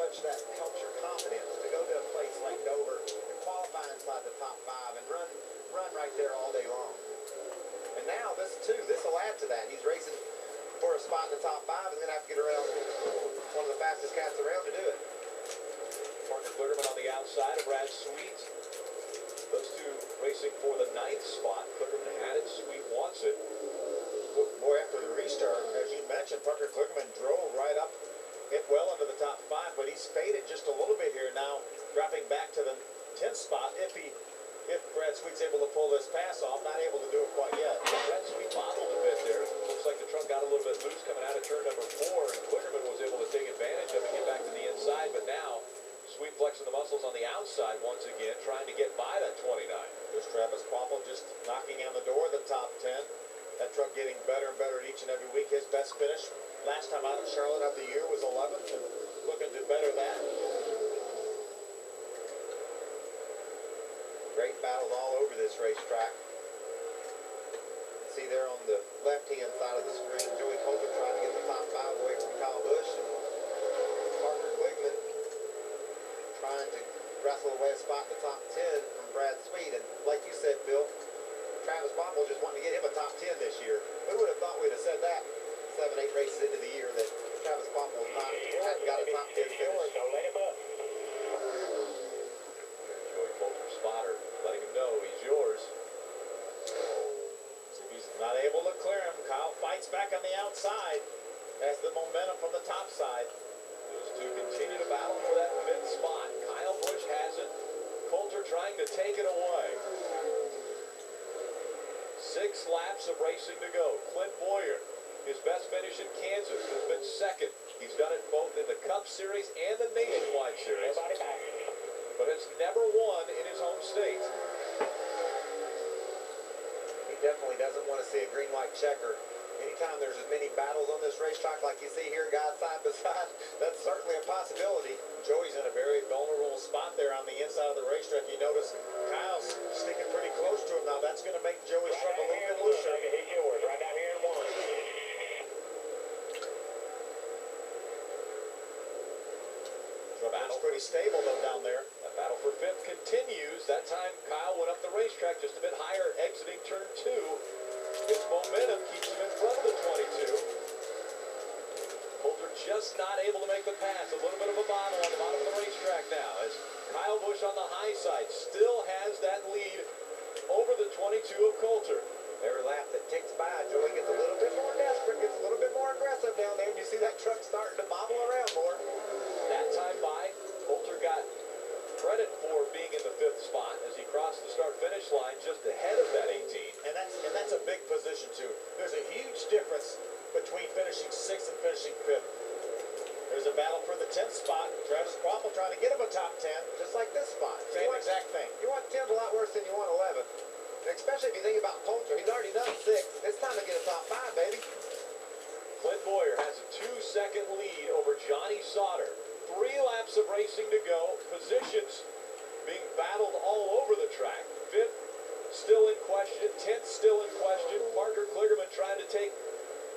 much that helps your confidence to go to a place like Dover and qualify inside the top 5 and run right there all day long. And now this will add to that. He's racing for a spot in the top 5. He's going to have to get around one of the fastest cats around to do it. Parker Kligerman on the outside of Brad Sweet. Those two racing for the 9th spot. Kligerman had it. Sweet wants it. Boy, after the restart, as you mentioned, Parker Kligerman drove right up, hit well into the top 5, but he's faded just a little bit here now, dropping back to the 10th spot. If Brad Sweet's able to pull this pass off, not able to do it quite yet. Brad Sweet bobbled a bit there. Looks like the truck got a little bit loose coming out of turn number 4, and Kligerman was able to take advantage of it and get back to the inside, but now Sweet flexing the muscles on the outside once again, trying to get by that 29. There's Travis Quapple just knocking on the door of the top 10. That truck getting better and better each and every week. His best finish last time out at Charlotte of the year was 11th, and looking to better that. Great battles all over this racetrack. See there on the left-hand side of the screen, Joey Coulter trying to get the top 5 away from Kyle Busch, and Parker Kligerman trying to wrestle away a spot in the top 10 from Brad Sweet. And like you said, Bill, Travis Quapple just wanting to get him a top 10 this year. Who would have thought we'd have said that 7-8 races into the year that Travis Quapple hadn't got a top 10 finish? Don't let him up. Joey Coulter's spotter letting him know he's yours. So if he's not able to clear him, Kyle fights back on the outside. Has the momentum from the top side. Those two continue to battle for that 5th spot. Kyle Busch has it. Coulter trying to take it away. 6 laps of racing to go. Clint Bowyer, his best finish in Kansas, has been 2nd. He's done it both in the Cup Series and the Nationwide Series, but has never won in his home state. He definitely doesn't want to see a green-white checker. Anytime there's as many battles on this racetrack like you see here, guys side by side, that's certainly a possibility. Joey's in a very vulnerable spot there on the inside of the racetrack. You notice Kyle's sticking pretty close to him now. That's going to make Joey's truck a little bit looser. He's yours, right down here in 1. The battle's pretty stable though down there. The battle for 5th continues. That time Kyle went up the racetrack just a bit higher, exiting turn 2. His momentum keeps him in front of the 22. Coulter just not able to make the pass. A little bit of a bottle on the bottom of the racetrack now as Kyle Busch on the high side still has that lead over the 22 of Coulter. Every lap that ticks by, Joey gets a little bit more desperate, gets a little bit more aggressive down there, and you see that truck starting to bobble around more. That time by, Coulter got credit for being in the 5th spot as he crossed the start-finish line just ahead of that 18. And that's a big position too. There's a huge difference between finishing 6th and finishing 5th. There's a battle for the 10th spot. Travis Quapple trying to get him a top 10, just like this spot. Same exact thing. You want 10 a lot worse than you want 11. And especially if you think about Coulter, he's already done 6. It's time to get a top 5, baby. Clint Bowyer has a 2-second lead over Johnny Sauter. 3 laps of racing to go. Positions being battled all over the track. 5th still in question. 10th still in question. Parker Kligerman trying to take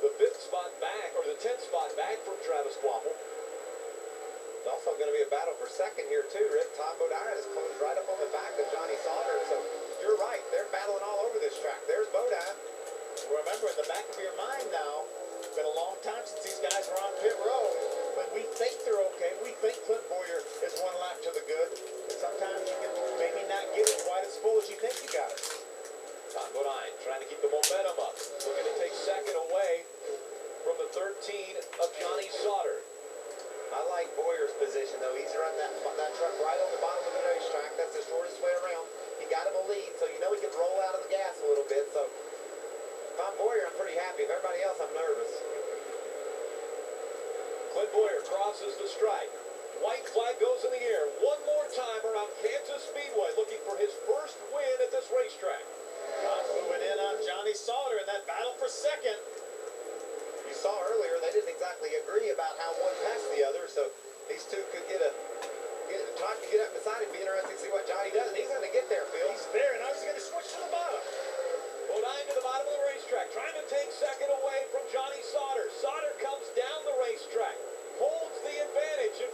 the 5th spot back, or the 10th spot back from Travis Quapple. It's also going to be a battle for 2nd here too, Rick. Todd Bodine is closed right up on the back of Johnny Sauter. So you're right. They're battling all over this track. There's Bodine. Remember, in the back of your mind now, it's been a long time since these guys were on pit road. When we think they're okay, we think Clint Bowyer is 1 lap to the good. But sometimes you can maybe not get it quite as full as you think you got it. Todd Bodine trying to keep the momentum up. Looking to take 2nd away from the 13 of Johnny Sauter. I like Boyer's position, though. He's run that truck right on the bottom of the racetrack. That's the shortest way around. He got him a lead, so you know he can roll out of the gas a little bit. So if I'm Bowyer, I'm pretty happy. If everybody else, I'm nervous. Clint Bowyer crosses the stripe. White flag goes in the air. One more time around Kansas Speedway, looking for his first win at this racetrack. Moving in on Johnny Sauter in that battle for 2nd. You saw earlier they didn't exactly agree about how one passed the other, so these two could get up beside him. Be interesting to see what Johnny does, and he's going to get there, Phil. He's there, and now he's going to switch to the bottom. Bodine to the bottom of the racetrack, trying to take 2nd away from Johnny Sauter. Sauter comes down the racetrack, holds the advantage in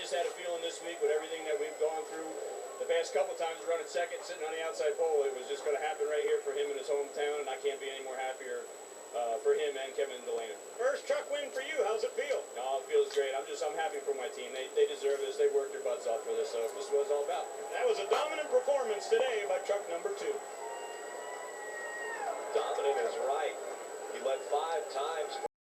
just had a feeling this week with everything that we've gone through the past couple times running second, sitting on the outside pole, it was just going to happen right here for him in his hometown, and I can't be any more happier for him and Kevin Delana. First truck win for you. How's it feel? No, it feels great. I'm happy for my team. They deserve this. They work